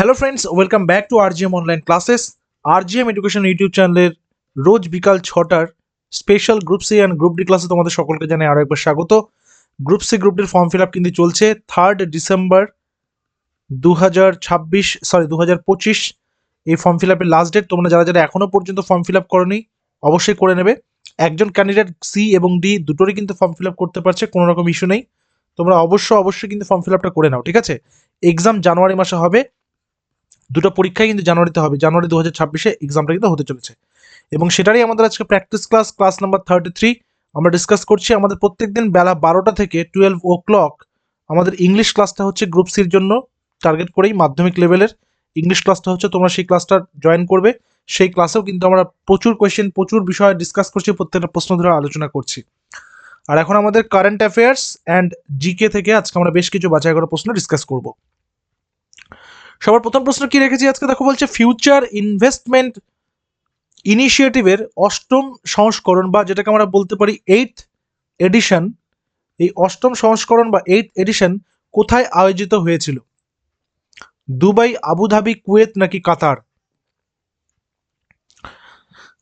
Hello friends, welcome back to RGM online classes. RGM education YouTube চ্যানেলের রোজ বিকাল 6টার special group C and group D ক্লাসে তোমাদের সকলকে জানাই আরও একবার স্বাগত। গ্রুপ সি গ্রুপ ডির ফর্ম ফিল আপ কিন্তু চলছে 3rd ডিসেম্বর 2025। এই ফর্ম ফিল আপের লাস্ট ডেট। তোমরা যারা যারা এখনও পর্যন্ত ফর্ম ফিল আপ করোনি অবশ্যই করে নেবে। একজন ক্যান্ডিডেট সি এবং ডি দুটোরই কিন্তু ফর্ম ফিল আপ করতে পারছে, কোনো রকম ইস্যু নেই। তোমরা অবশ্যই কিন্তু ফর্ম ফিল আপটা করে নাও, ঠিক আছে? এক্সাম জানুয়ারি মাসে হবে, দুটো পরীক্ষাই কিন্তু জানুয়ারিতে হবে। জানুয়ারি 2026-এ এক্সামটা কিন্তু হতে চলেছে এবং সেটারই আমাদের আজকে প্র্যাকটিস ক্লাস নাম্বার 33 আমরা ডিসকাস করছি। আমাদের প্রত্যেকদিন বেলা 12টা থেকে 12 o'clock আমাদের ইংলিশ ক্লাসটা হচ্ছে গ্রুপ সির জন্য টার্গেট করেই, মাধ্যমিক লেভেলের ইংলিশ ক্লাসটা হচ্ছে। তোমরা সেই ক্লাসটা জয়েন করবে। সেই ক্লাসেও কিন্তু আমরা প্রচুর কোয়েশ্চেন, প্রচুর বিষয় ডিসকাস করছি, প্রত্যেকটা প্রশ্ন ধরে আলোচনা করছি। আর এখন আমাদের কারেন্ট অ্যাফেয়ার্স অ্যান্ড জিকে থেকে আজকে আমরা বেশ কিছু বাছাই করা প্রশ্ন ডিসকাস করব। সবার প্রথম প্রশ্ন কি রেখেছি আজকে, দেখো বলছে ফিউচার ইনভেস্টমেন্ট ইনিশিয়েটিভের 8ম সংস্করণ বা যেটাকে আমরা বলতে পারি 8th এডিশন, এই 8ম সংস্করণ বা 8th এডিশন কোথায় আয়োজিত হয়েছিল? দুবাই, আবুধাবি, কুয়েত নাকি কাতার?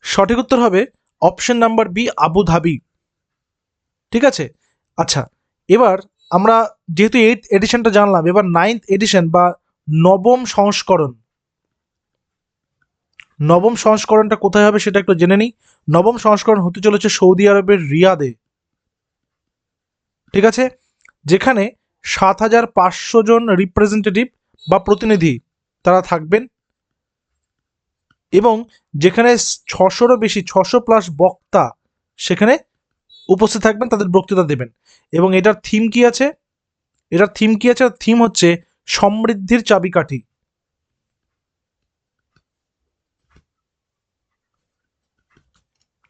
সঠিক উত্তর হবে অপশন নাম্বার বি, আবুধাবি। ঠিক আছে, আচ্ছা এবার আমরা যেহেতু 8th এডিশনটা জানলাম, এবার 9th এডিশন বা নবম সংস্করণটা কোথায় হবে সেটা একটু জেনে নিই। নবম সংস্করণ হতে চলেছে সৌদি আরবের রিয়াদে, ঠিক আছে, যেখানে 7,500 জন রিপ্রেজেন্টেটিভ বা প্রতিনিধি তারা থাকবেন এবং যেখানে 600-রও বেশি, 600+ বক্তা সেখানে উপস্থিত থাকবেন, তাদের বক্তৃতা দেবেন। এবং এটার থিম কি আছে? থিম হচ্ছে সমৃদ্ধির চাবিকাঠি।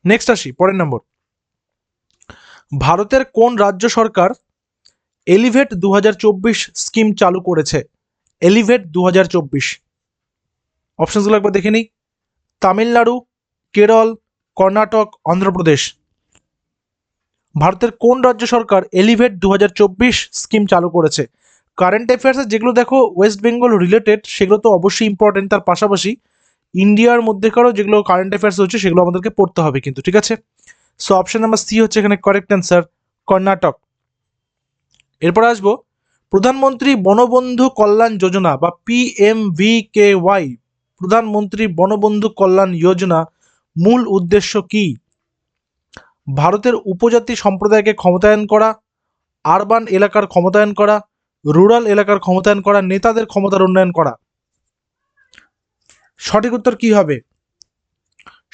নেক্সট আসি পরের নম্বর। ভারতের কোন রাজ্য সরকার এলিভেট 2024 স্কিম চালু করেছে? এলিভেট 2024 অপশনসগুলো একবার দেখে নিই। তামিলনাড়ু, কেরল, কর্ণাটক, অন্ধ্রপ্রদেশ। ভারতের কোন রাজ্য সরকার এলিভেট 2024 স্কিম চালু করেছে? কারেন্ট অ্যাফেয়ার্সে যেগুলো দেখো ওয়েস্ট বেঙ্গল রিলেটেড সেগুলো তো অবশ্যই ইম্পর্টেন্ট, তার পাশাপাশি ইন্ডিয়ার মধ্যেকারও যেগুলো কারেন্ট অ্যাফেয়ার্স হচ্ছে সেগুলো আমাদেরকে পড়তে হবে কিন্তু, ঠিক আছে? সো অপশন নাম্বার সি হচ্ছে এখানে কারেক্ট অ্যান্সার, কর্ণাটক। এরপর আসবো প্রধানমন্ত্রী বনবন্ধু কল্যাণ যোজনা বা PMVKY, প্রধানমন্ত্রী বনবন্ধু কল্যাণ যোজনা মূল উদ্দেশ্য কি? ভারতের উপজাতি সম্প্রদায়কে ক্ষমতায়ন করা, আরবান এলাকার ক্ষমতায়ন করা, রুরাল এলাকার ক্ষমতায়ন করা, নেতাদের ক্ষমতার উন্নয়ন করা। সঠিক উত্তর কি হবে?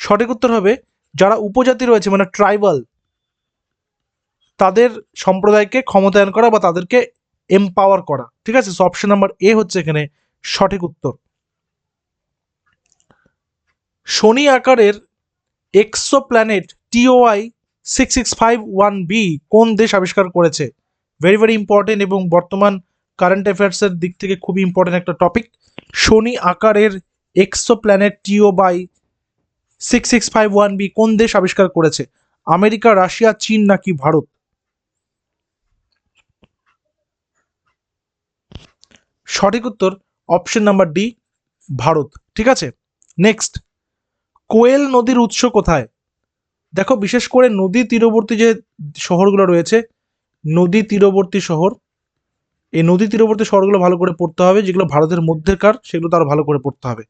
সঠিক উত্তর হবে যারা উপজাতি রয়েছে মানে ট্রাইবাল, তাদের সম্প্রদায়কে ক্ষমতায়ন করা বা তাদেরকে এম্পাওয়ার করা, ঠিক আছে? সো অপশন নাম্বার এ হচ্ছে এখানে সঠিক উত্তর। শনি আকারের এক্সোপ্ল্যানেট TOI 6651b কোন দেশ আবিষ্কার করেছে? ভেরি ভেরি ইম্পর্টেন্ট এবং বর্তমান কারেন্ট অ্যাফেয়ার্সের দিক থেকে খুবই ইম্পর্টেন্ট একটা টপিক। শনি আকারের এক্সোপ্ল্যানেট TOI 6651b কোন দেশ আবিষ্কার করেছে? আমেরিকা, রাশিয়া, চীন নাকি ভারত? সঠিক উত্তর অপশন নাম্বার ডি, ভারত, ঠিক আছে। নেক্সট, কোয়েল নদীর উৎস কোথায়? দেখো বিশেষ করে নদী তীরবর্তী যে শহরগুলো রয়েছে, নদী তীরবর্তী শহর, এই নদী তীরবর্তী শহরগুলো ভালো করে পড়তে হবে, যেগুলো ভারতের মধ্যেকার সেগুলো তার ভালো করে পড়তে হবে।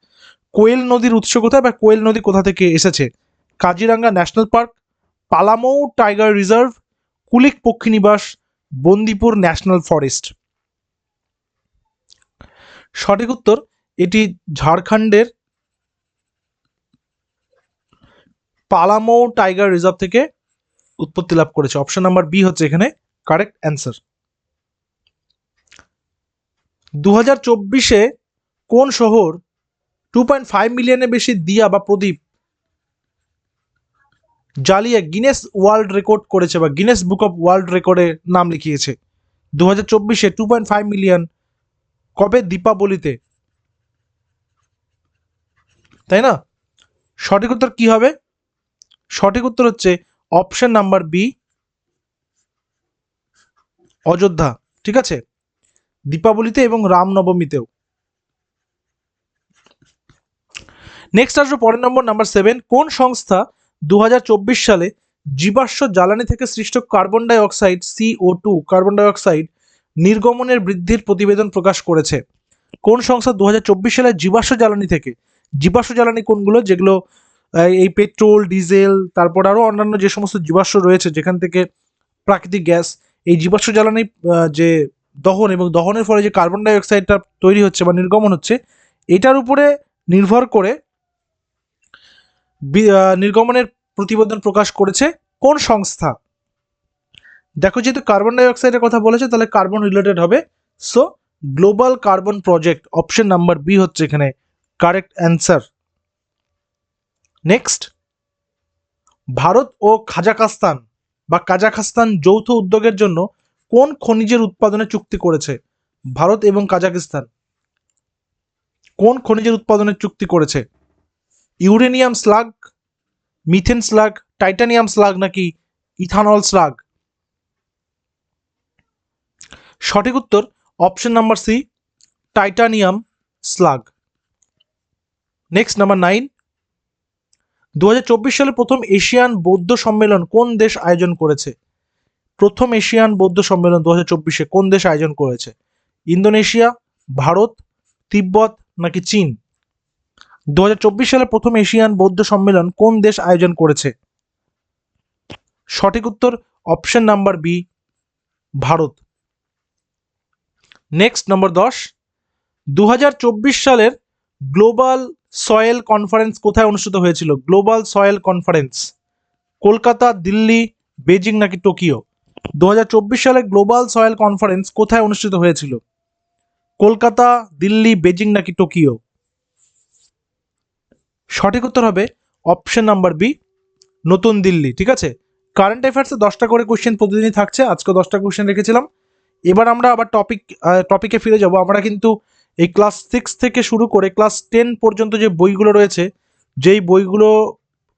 কোয়েল নদীর উৎস কোথায় বা কোয়েল নদী কোথা থেকে এসেছে? Kaziranga national park, Palamau tiger reserve, Kulik Pakshi Nibas, Bandipur national forest. সঠিক উত্তর এটি ঝাড়খণ্ডের পালামৌ টাইগার রিজার্ভ থেকে উৎপত্তি লাভ করেছে। অপশন নাম্বার বি হচ্ছে এখানে কারেক্ট অ্যান্সার। 2024-এ কোন শহর 2.5 মিলিয়নের বেশি দিয়া বা প্রদীপ জ্বালিয়ে গিনেস ওয়ার্ল্ড রেকর্ড করেছে বা গিনেস বুক অফ ওয়ার্ল্ড রেকর্ডে নাম লিখিয়েছে? 2024-এ 2.5 মিলিয়ন কবে? দীপাবলিতে, তাই না? সঠিক উত্তর কি হবে? সঠিক উত্তর হচ্ছে অপশন নাম্বার বি, অযোধ্যা, ঠিক আছে, দীপাবলিতে এবং রামনবমীতেও। নেক্সট আসবে পরের নাম্বার 7। কোন সংস্থা 2024 সালে জীবাশ্ম জ্বালানি থেকে সৃষ্ট carbon die oxide CO2 carbon die oxide নির্গমনের বৃদ্ধির প্রতিবেদন প্রকাশ করেছে? কোন সংস্থা 2024 সালে জীবাশ্ম জ্বালানি থেকে, জীবাশ্ম জ্বালানি কোনগুলো, যেগুলো এই পেট্রোল, ডিজেল, তারপর আরও অন্যান্য যে সমস্ত জীবাশ্ম রয়েছে যেখান থেকে প্রাকৃতিক গ্যাস, এই জীবাশ্ম জ্বালানি যে দহন এবং দহনের ফলে যে কার্বন ডাই অক্সাইডটা তৈরি হচ্ছে বা নির্গমন হচ্ছে, এটার উপরে নির্ভর করে নির্গমনের প্রতিবেদন প্রকাশ করেছে কোন সংস্থা? দেখো, যেহেতু কার্বন ডাই অক্সাইডের কথা বলেছে তাহলে কার্বন রিলেটেড হবে, so global carbon project, option number B হচ্ছে এখানে কারেক্ট অ্যান্সার। নেক্সট, ভারত ও কাজাখস্তান যৌথ উদ্যোগের জন্য কোন খনিজের উৎপাদনে চুক্তি করেছে? ভারত এবং কাজাখস্তান কোন খনিজের উৎপাদনের চুক্তি করেছে? Uranium slag, methane slag, titanium slag নাকি ইথানল স্লাগ? সঠিক উত্তর option number C, titanium slag. Next number 9। 2024 সালে প্রথম এশিয়ান বৌদ্ধ সম্মেলন কোন দেশ আয়োজন করেছে? প্রথম এশিয়ান বৌদ্ধ সম্মেলন 2024-এ কোন দেশ আয়োজন করেছে? ইন্দোনেশিয়া, ভারত, তিব্বত নাকি চীন? 2024 সালে প্রথম এশিয়ান বৌদ্ধ সম্মেলন কোন দেশ আয়োজন করেছে? সঠিক উত্তর option number B, Bharat. Next number 10। 2024 সালের গ্লোবাল সয়েল কনফারেন্স কোথায় অনুষ্ঠিত হয়েছিল? Global soil conference Kolkata, Delhi, Beijing নাকি টোকিও? 2024 সালে গ্লোবাল সয়েল কনফারেন্স কোথায় অনুষ্ঠিত হয়েছিল? কলকাতা, দিল্লি, বেজিং নাকি টোকিও? সঠিক উত্তর হবে অপশন নাম্বার বি, নতুন দিল্লি। ঠিক আছে, কারেন্ট অ্যাফেয়ার্সে 10টা করে কোশ্চেন প্রতিদিনই থাকছে, আজকে 10টা কোশ্চেন রেখেছিলাম। এবার আমরা আবার টপিকে ফিরে যাব। আমরা কিন্তু এই ক্লাস 6 থেকে শুরু করে ক্লাস 10 পর্যন্ত যে বইগুলো রয়েছে, যেই বইগুলো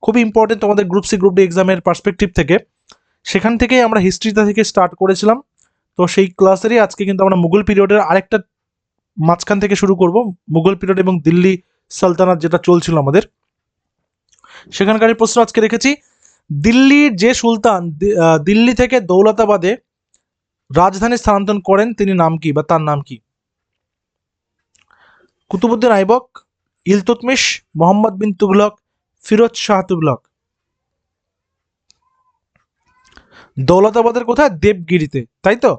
খুবই ইম্পর্টেন্ট তোমাদের গ্রুপ সি গ্রুপ ডি এক্সামের পার্সপেক্টিভ থেকে, সেখান থেকেই আমরা হিস্ট্রিটা থেকে স্টার্ট করেছিলাম। তো সেই ক্লাসেরই আজকে কিন্তু আমরা মুঘল পিরিয়ডের আরেকটা মাঝখান থেকে শুরু করব, মুঘল পিরিয়ড এবং দিল্লি সালতানাত যেটা চলছিল আমাদের, সেখানকার প্রশ্ন আজকে রেখেছি। দিল্লির যে সুলতান দিল্লি থেকে দৌলতাবাদে রাজধানী স্থানান্তর করেন তিনি নাম কি বা তার নাম কি? কুতুবুদ্দিন আইবক, ইলতুৎমিশ, মোহাম্মদ বিন তুগলক, ফিরোজ শাহ তুগলক? দৌলতাবাদের কোথায়? দেবগিরিতে, তাই তো?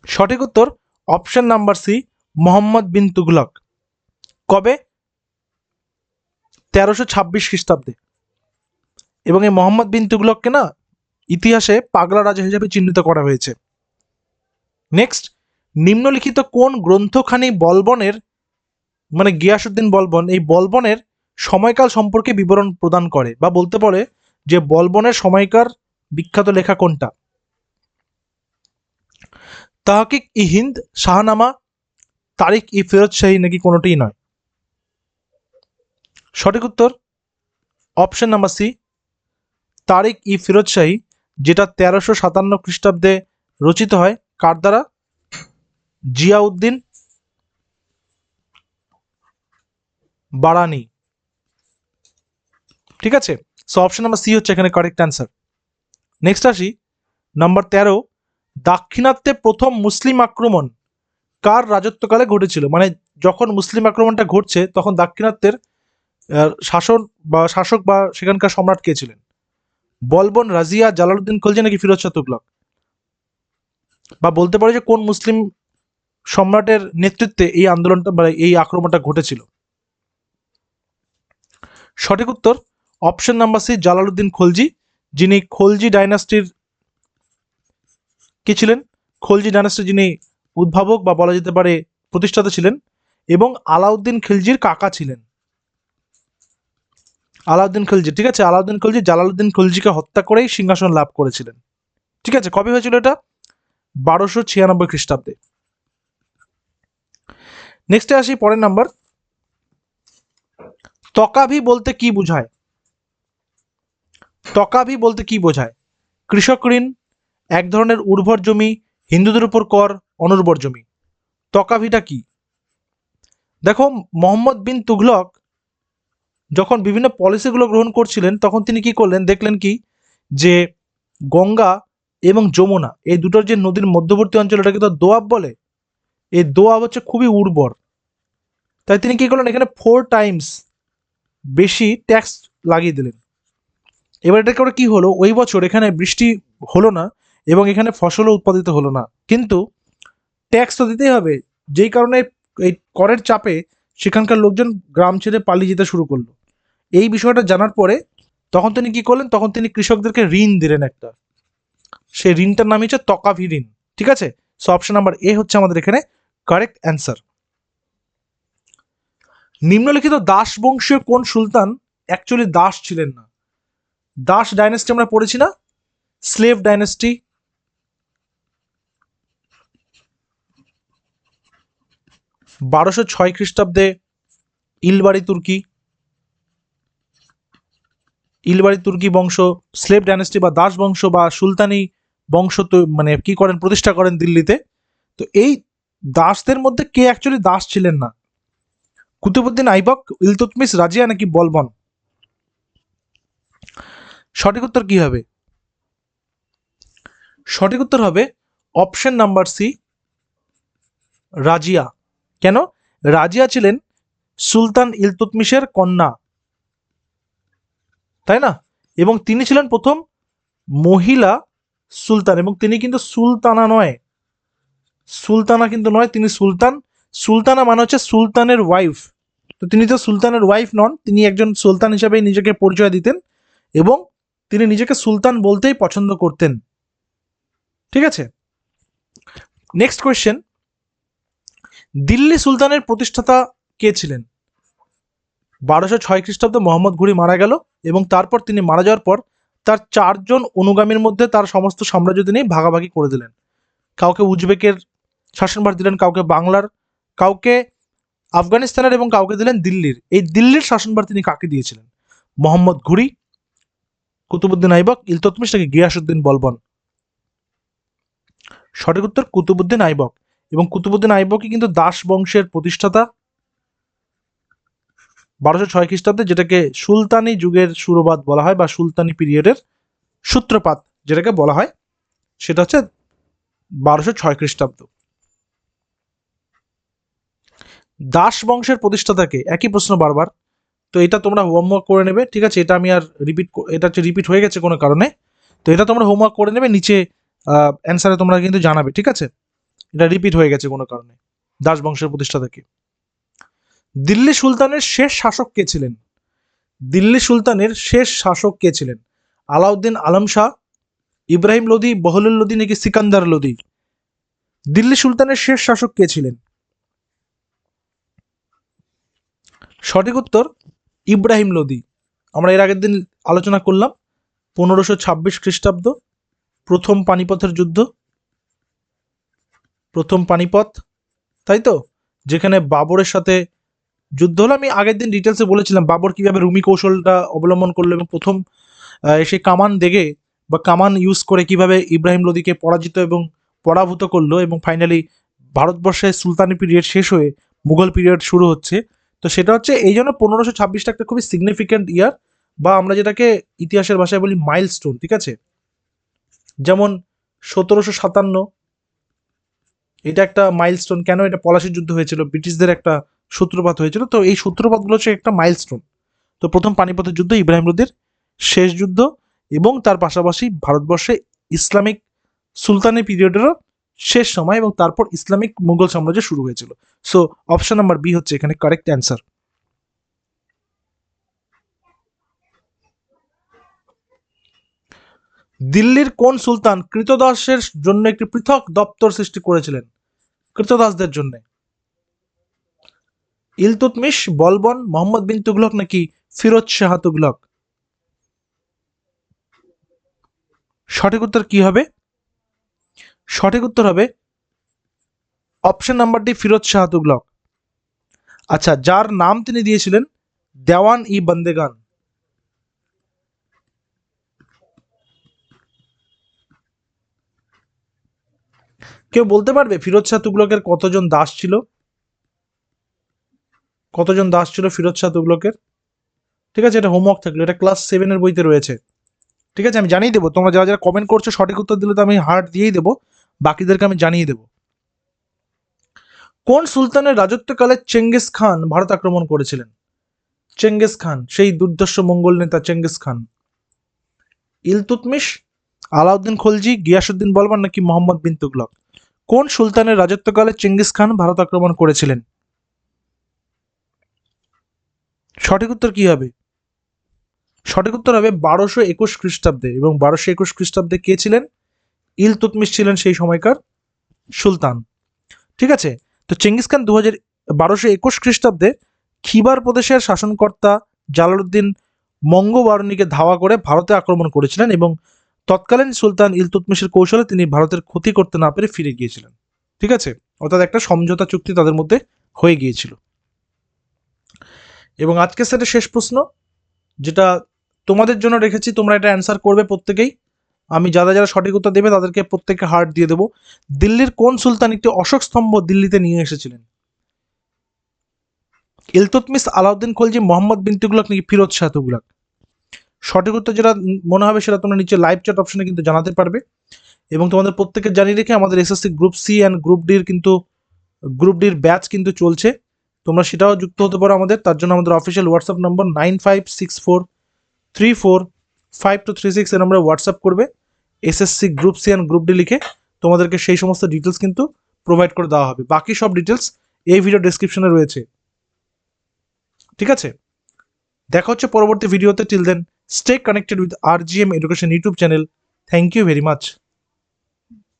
সঠিক উত্তর option number C, Mohammad bin Tughlaq. কবে? 1326 খ্রিস্টাব্দে। এবং এই মোহাম্মদ বিন তুগলককে না ইতিহাসে পাগলা রাজা হিসেবে চিহ্নিত করা হয়েছে। নেক্সট, নিম্নলিখিত কোন গ্রন্থখানি বলবনের, মানে গিয়াসউদ্দিন বলবন, এই বলবনের সময়কাল সম্পর্কে বিবরণ প্রদান করে, বা বলতে পারে যে বলবনের সময়কার বিখ্যাত লেখা কোনটা? তাহকিক ই হিন্দ, শাহনামা, তারিখ ই ফিরোজ শাহী নাকি কোনোটিই নয়? সঠিক উত্তর অপশন নাম্বার সি, তারিখ ই ফিরোজ শাহী, যেটা 1357 খ্রিস্টাব্দে রচিত হয়। কার দ্বারা? জিয়াউদ্দিন বারানি। ঠিক আছে, সো অপশন নাম্বার সি হচ্ছে এখানে কারেক্ট অ্যান্সার। নেক্সট আসি নাম্বার 13। দাক্ষিণাত্যে প্রথম মুসলিম আক্রমণ কার রাজত্বকালে ঘটেছিল? মানে যখন মুসলিম আক্রমণটা ঘটছে তখন দাক্ষিণাত্যের শাসক বা সেখানকার সম্রাট কে ছিলেন? বলবন, রাজিয়া, জালালউদ্দিন খলজি নাকি ফিরোজ শাহ তুগলক? বা বলতে পারে যে কোন মুসলিম সম্রাটের নেতৃত্বে এই আন্দোলনটা বা এই আক্রমণটা ঘটেছিল? সঠিক উত্তর option number C, Jalaluddin Khalji, যিনি খলজি ডাইনাস্টির কি ছিলেন? খলজি ডাইনাস্টির যিনি উদ্ভাবক বা বলা যেতে পারে প্রতিষ্ঠাতা ছিলেন, এবং আলাউদ্দিন খিলজির কাকা ছিলেন। আলাউদ্দিন খলজি, ঠিক আছে, আলাউদ্দিন খলজি জালালউদ্দিন খলজিকে হত্যা করেই সিংহাসন লাভ করেছিলেন। ঠিক আছে, কবে হয়েছিল এটা? 1296 খ্রিস্টাব্দে। নেক্সটে আসি পরের নাম্বার। তকাভি বলতে কি বোঝায়? তকাভি বলতে কি বোঝায়? কৃষক ঋণ, এক ধরনের উর্বর জমি, হিন্দুদের উপর কর, অনুর্বর জমি? তকাভিটা কি? দেখো, মোহাম্মদ বিন তুঘলক যখন বিভিন্ন পলিসিগুলো গ্রহণ করছিলেন তখন তিনি কি করলেন, দেখলেন কি যে গঙ্গা এবং যমুনা এই দুটোর যে নদীর মধ্যবর্তী অঞ্চল, এটাকে তো দোয়াব বলে। এই দোয়াব হচ্ছে খুবই উর্বর, তাই তিনি কি করলেন, এখানে 4 টাইমস বেশি ট্যাক্স লাগিয়ে দিলেন। এবার এটা করে কি হলো, ওই বছর এখানে বৃষ্টি হলো না এবং এখানে ফসলও উৎপাদিত হলো না, কিন্তু ট্যাক্স তো দিতেই হবে, যেই কারণে এই করের চাপে সেখানকার লোকজন গ্রাম ছেড়ে পালিয়ে যেতে শুরু করলো। এই বিষয়টা জানার পরে তখন তিনি কি করলেন, তখন তিনি কৃষকদেরকে ঋণ দিলেন একটা, সেই ঋণটার নাম হচ্ছে তকাভি ঋণ। ঠিক আছে, সো অপশন নাম্বার এ হচ্ছে আমাদের এখানে কারেক্ট অ্যান্সার। নিম্নলিখিত দাস বংশীয় কোন সুলতান অ্যাকচুয়ালি দাস ছিলেন না? দাস ডাইনেস্টি আমরা পড়েছি না, স্লেভ ডাইনেস্টি। 1206 খ্রিস্টাব্দে ইলবাড়ি তুর্কি, ইলবাড়ি তুর্কি বংশ স্লেভ ডাইনেস্টি বা দাস বংশ বা সুলতানি বংশ তো মানে কি করেন, প্রতিষ্ঠা করেন দিল্লিতে। তো এই দাসদের মধ্যে কে অ্যাকচুয়ালি দাস ছিলেন না? কুতুবুদ্দিন আইবক, ইলতুৎমিশ, রাজিয়া নাকি বলবন? সঠিক উত্তর কি হবে? সঠিক উত্তর হবে অপশন নাম্বার সি, রাজিয়া। কেন? রাজিয়া ছিলেন সুলতান ইলতুৎমিশের কন্যা, তাই না? এবং তিনি ছিলেন প্রথম মহিলা সুলতান, এবং তিনি কিন্তু সুলতানা নয়, সুলতানা কিন্তু নয়, তিনি সুলতান। সুলতানা মানে হচ্ছে সুলতানের ওয়াইফ, তো তিনি তো সুলতানের ওয়াইফ নন, তিনি একজন সুলতান হিসেবে নিজেকে পরিচয় দিতেন এবং তিনি নিজেকে সুলতান বলতেই পছন্দ করতেন। ঠিক আছে, নেক্সট কোয়েশ্চেন, দিল্লি সুলতানের প্রতিষ্ঠাতা কে ছিলেন? 1206 খ্রিস্টাব্দে মোহাম্মদ ঘুরি মারা গেল এবং তারপর তিনি মারা যাওয়ার পর তার 4 জন অনুগামীর মধ্যে তার সমস্ত সাম্রাজ্য তিনি ভাগাভাগি করে দিলেন। কাউকে উজবেকের শাসনভার দিলেন, কাউকে বাংলার, কাউকে আফগানিস্তানের এবং কাউকে দিলেন দিল্লির। এই দিল্লির শাসনভার তিনি কাকে দিয়েছিলেন? মোহাম্মদ ঘুরি, কুতুবুদ্দিন আইবক, ইলতুৎমিশ নাকি গিয়াসউদ্দিন বলবন? সঠিক উত্তর কুতুবুদ্দিন আইবক। এবং কুতুবুদ্দিন আইবকই কিন্তু দাস বংশের প্রতিষ্ঠাতা 1206 খ্রিস্টাব্দে, যেটাকে সুলতানি যুগের সুরবাদ বলা হয় বা সুলতানি পিরিয়ডের সূত্রপাত যেটাকে বলা হয়, সেটা হচ্ছে 1206 খ্রিস্টাব্দ। দাস বংশের প্রতিষ্ঠাতাকে, একই প্রশ্ন বারবার, তো এটা তোমরা হোমওয়ার্ক করে নেবে। ঠিক আছে, এটা আমি আর রিপিট, এটা হচ্ছে রিপিট হয়ে গেছে কোনো কারণে, তো এটা তোমরা হোমওয়ার্ক করে নেবে, নিচে অ্যান্সারে তোমরা কিন্তু জানাবে। ঠিক আছে, এটা রিপিট হয়ে গেছে কোনো কারণে। দাস বংশের প্রতিষ্ঠাতাকে। দিল্লি সুলতানের শেষ শাসক কে ছিলেন? দিল্লি সুলতানের শেষ শাসক কে ছিলেন? আলাউদ্দিন আলম শাহ, ইব্রাহিম লোদি, বহলুল লোদি নাকি সিকান্দার লোদি? দিল্লি সুলতানের শেষ শাসক কে ছিলেন? সঠিক উত্তর ইব্রাহিম লোদি। আমরা এর আগের দিন আলোচনা করলাম 1526 খ্রিস্টাব্দ, প্রথম পানিপথের যুদ্ধ, প্রথম পানিপথ, তাই তো, যেখানে বাবরের সাথে যুদ্ধ হলো। আমি আগের দিন ডিটেলসে বলেছিলাম বাবর কিভাবে রুমি কৌশলটা অবলম্বন করলো এবং প্রথম সে কামান দেগে বা কামান ইউজ করে কিভাবে ইব্রাহিম লোদিকে পরাজিত এবং পরাভূত করলো, এবং ফাইনালি ভারতবর্ষের সুলতানি পিরিয়ড শেষ হয়ে মুঘল পিরিয়ড শুরু হচ্ছে। তো সেটা হচ্ছে এই জন্য 1526টা একটা খুবই সিগনিফিক্যান্ট ইয়ার, বা আমরা যেটাকে ইতিহাসের ভাষায় বলি মাইলস্টোন। ঠিক আছে, যেমন 1757 এটা একটা মাইলস্টোন। কেন? এটা পলাশির যুদ্ধ হয়েছিল, ব্রিটিশদের একটা সূত্রপাত হয়েছিল, তো এই সূত্রপাতগুলো হচ্ছে একটা মাইলস্টোন। তো প্রথম পানিপথের যুদ্ধ ইব্রাহিম লোদির শেষ যুদ্ধ, এবং তার পাশাপাশি ভারতবর্ষে ইসলামিক সুলতানি পিরিয়ডেরও শেষ সময়, এবং তারপর ইসলামিক মুঘল সাম্রাজ্য শুরু হয়েছিল। সো অপশন নাম্বার বি হচ্ছে এখানে কারেক্ট অ্যান্সার। দিল্লির কোন সুলতান কৃতদাসের জন্য একটি পৃথক দপ্তর সৃষ্টি করেছিলেন? কৃতদাসদের জন্য ইলতুৎমিশ, বলবন, মোহাম্মদ বিন তুগলক নাকি ফিরোজ শাহ তুগলক? সঠিক উত্তর কি হবে? সঠিক উত্তর হবে option number D, Firoz Shah Tughlaq. আচ্ছা, যার নাম তিনি দিয়েছিলেন দেওয়ান ই বন্দেগান। কেউ বলতে পারবে ফিরোজ শাহ তুগলকের কতজন দাস ছিল? কতজন দাস ছিল ফিরোজ শাহ তুগলকের? ঠিক আছে, এটা হোমওয়ার্ক থাকলো, এটা ক্লাস 7-এর বইতে রয়েছে। ঠিক আছে, আমি জানিয়ে দেবো, তোমরা যারা যারা কমেন্ট করছো সঠিক উত্তর দিলে তো আমি হার্ট দিয়েই দেবো, বাকিদেরকে আমি জানিয়ে দেবো। কোন সুলতানের রাজত্বকালে চেঙ্গিস খান ভারত আক্রমণ করেছিলেন? চেঙ্গিস খান, সেই দুর্ধর্ষ মঙ্গল নেতা চেঙ্গিস খান। ইলতুৎমিশ, আলাউদ্দিন খলজি, গিয়াসুদ্দিন বলবান নাকি মোহাম্মদ বিন তুগলক? কোন সুলতানের রাজত্বকালে চেঙ্গিস খান ভারত আক্রমণ করেছিলেন? সঠিক উত্তর কি হবে? সঠিক উত্তর হবে 1221 খ্রিস্টাব্দে। এবং 1221 খ্রিস্টাব্দে কে ছিলেন? ইলতুৎমিশ ছিলেন সেই সময়কার সুলতান। ঠিক আছে, তো চেঙ্গিস খান 1221 খ্রিস্টাব্দে খিবার প্রদেশের শাসনকর্তা জালালউদ্দিন মঙ্গোবারণীকে ধাওয়া করে ভারতে আক্রমণ করেছিলেন এবং তৎকালীন সুলতান ইলতুৎমিশের কৌশলে তিনি ভারতের ক্ষতি করতে না পেরে ফিরে গিয়েছিলেন। ঠিক আছে, অর্থাৎ একটা সমঝোতা চুক্তি তাদের মধ্যে হয়ে গিয়েছিল। এবং আজকের সেটা শেষ প্রশ্ন, যেটা তোমাদের জন্য রেখেছি, তোমরা এটা অ্যান্সার করবে প্রত্যেকেই। আমি যারা যারা সঠিক উত্তর দেবে তাদেরকে প্রত্যেককে হার্ট দিয়ে দেবো। দিল্লির কোন সুলতান একটি অশোক স্তম্ভ দিল্লিতে নিয়ে এসেছিলেন? ইলতুৎমিশ, আলাউদ্দিন খলজি, মোহাম্মদ বিন তুগলক নাকি ফিরোজ শাহ তুগলক? সঠিক উত্তর যেটা মনে হবে সেটা তোমরা নিচে লাইভ চ্যাট অপশনে কিন্তু জানাতে পারবে। এবং তোমাদের প্রত্যেকে জানিয়ে রেখে, আমাদের SSC group C and group ডির ব্যাচ কিন্তু চলছে, তোমরা সেটাও যুক্ত হতে পারো আমাদের। তার জন্য আমাদের অফিসিয়াল হোয়াটসঅ্যাপ নম্বর 9564345236 এর নম্বরে হোয়াটসঅ্যাপ করবে, SSC group C and group D লিখে তোমাদেরকে সেই সমস্ত ডিটেলস কিন্তু প্রোভাইড করে দেওয়া হবে। বাকি সব ডিটেলস এই ভিডিও ডেসক্রিপশনে রয়েছে। ঠিক আছে, দেখা হচ্ছে পরবর্তী ভিডিওতে। Till then, stay connected with RGM education YouTube channel. Thank you very much.